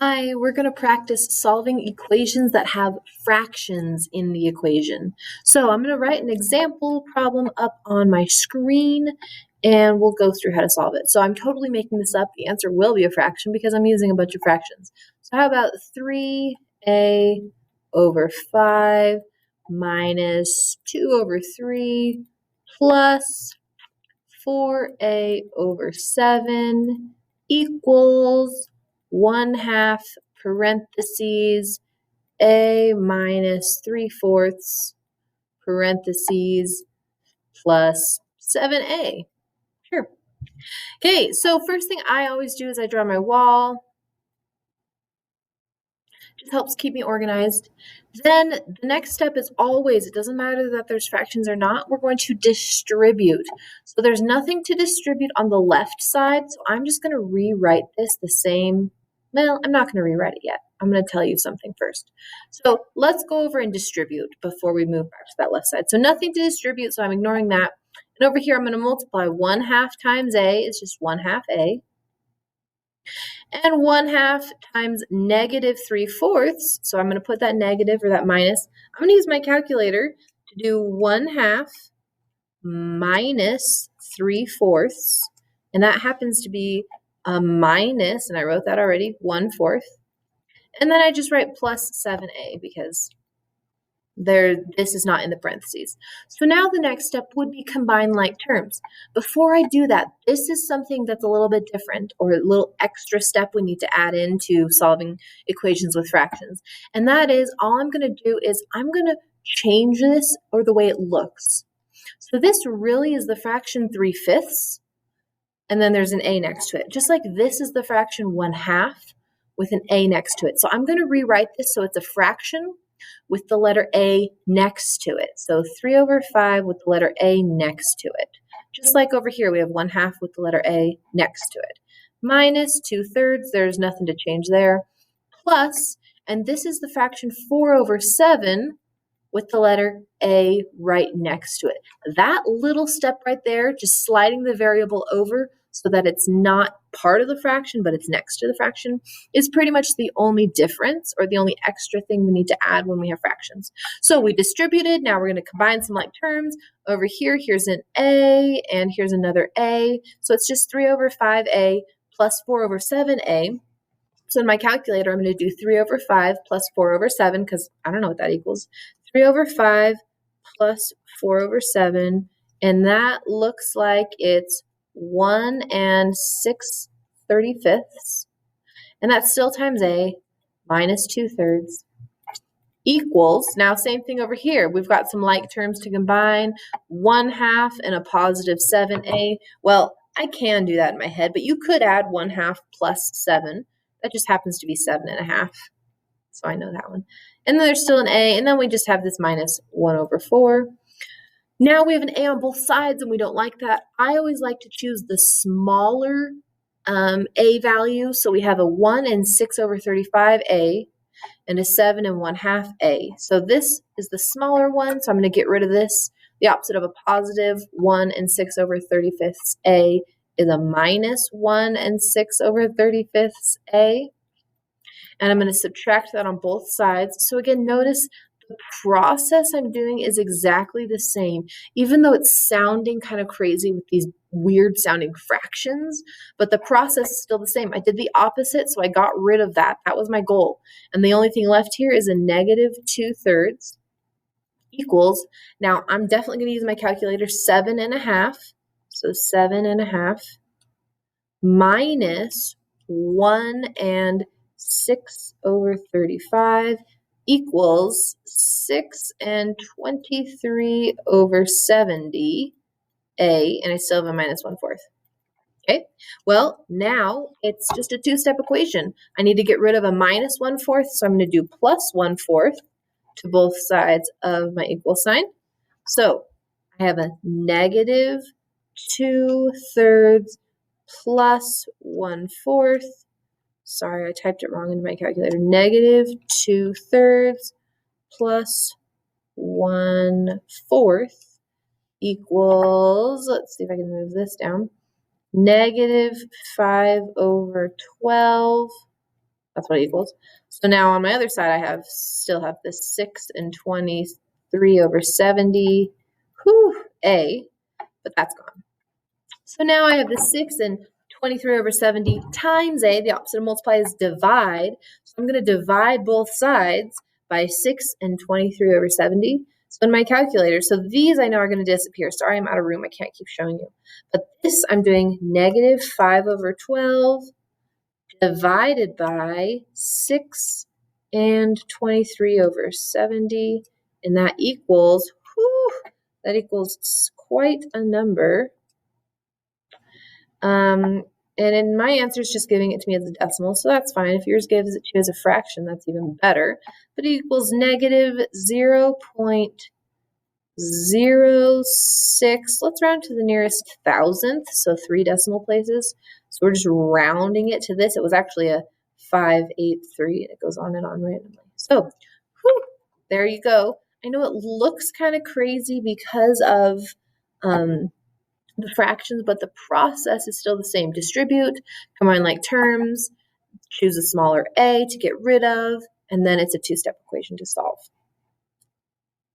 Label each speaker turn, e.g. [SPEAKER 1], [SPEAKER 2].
[SPEAKER 1] Hi, we're going to practice solving equations that have fractions in the equation. So I'm going to write an example problem up on my screen and we'll go through how to solve it. So I'm totally making this up. The answer will be a fraction because I'm using a bunch of fractions. So how about 3a over 5 minus 2 over 3 plus 4a over 7 equals 1/2 parentheses a minus 3/4 parentheses plus 7a. Sure. Okay, so first thing I always do is I draw my wall. Just helps keep me organized. Then the next step is always, it doesn't matter that there's fractions or not, we're going to distribute. So there's nothing to distribute on the left side, so I'm just going to rewrite this the same. Well, I'm not going to rewrite it yet. I'm going to tell you something first. So let's go over and distribute before we move back to that left side. So nothing to distribute, so I'm ignoring that. And over here, I'm going to multiply 1/2 times a is just 1/2 a. And 1/2 times negative 3/4, so I'm going to put that negative or that minus. I'm going to use my calculator to do 1/2 minus 3/4, and that happens to be a minus, and I wrote that already, 1/4. And then I just write plus 7a because this is not in the parentheses. So now the next step would be combine like terms. Before I do that, this is something that's a little bit different, or a little extra step we need to add into solving equations with fractions. And that is, all I'm going to do is I'm going to change this or the way it looks. So this really is the fraction 3/5, and then there's an a next to it. Just like this is the fraction 1/2 with an a next to it. So I'm going to rewrite this so it's a fraction with the letter a next to it. So 3/5 with the letter a next to it. Just like over here, we have 1/2 with the letter a next to it. Minus 2/3, there's nothing to change there. Plus, and this is the fraction 4/7 with the letter a right next to it. That little step right there, just sliding the variable over so that it's not part of the fraction, but it's next to the fraction, is pretty much the only difference or the only extra thing we need to add when we have fractions. So we distributed, now we're going to combine some like terms. Over here, here's an a, and here's another a. So it's just 3/5a plus 4/7a. So in my calculator, I'm going to do 3/5 plus 4/7, because I don't know what that equals. 3/5 plus 4/7, and that looks like it's 1 6/35, and that's still times a minus 2/3 equals, now same thing over here. We've got some like terms to combine, 1/2 and a positive 7a. Well, I can do that in my head, but you could add 1/2 plus 7. That just happens to be 7.5. So I know that one. And then there's still an a, and then we just have this minus 1/4. Now we have an a on both sides, and we don't like that. I always like to choose the smaller a value. So we have a 1 6/35a and a 7 1/2 a. So this is the smaller one, so I'm going to get rid of this. The opposite of a positive 1 6/35 a is a minus 1 6/35 a. And I'm going to subtract that on both sides. So again, notice the process I'm doing is exactly the same, even though it's sounding kind of crazy with these weird sounding fractions, but the process is still the same. I did the opposite, so I got rid of that. That was my goal. And the only thing left here is a negative 2/3 equals, now I'm definitely going to use my calculator, 7.5. So 7.5 minus 1 6/35 equals 6 23/70 a, and I still have a minus 1/4. Okay, well, now it's just a two-step equation. I need to get rid of a minus 1/4, so I'm going to do plus 1/4 to both sides of my equal sign. So I have a negative 2/3 plus 1/4. Sorry, I typed it wrong into my calculator. Negative 2/3 plus 1/4 equals, let's see if I can move this down, negative 5/12 That's what it equals. So now on my other side, I still have this 6 and 23 over 70, A, but that's gone. So now I have the 6 and 23 over 70 times A. The opposite of multiply is divide. So I'm going to divide both sides by 6 and 23 over 70. So in my calculator, so these I know are going to disappear. Sorry, I'm out of room. I can't keep showing you. But this I'm doing negative 5 over 12 divided by 6 and 23 over 70. And that equals quite a number. And in my answer is just giving it to me as a decimal, so that's fine. If yours gives it to you as a fraction, that's even better. But it equals negative 0.06. Let's round to the nearest thousandth, so 3 decimal places. So we're just rounding it to this. It was actually a 583, and it goes on and on randomly. So, there you go. I know it looks kind of crazy because of the fractions, but the process is still the same. Distribute, combine like terms, choose a smaller a to get rid of, and then it's a two-step equation to solve.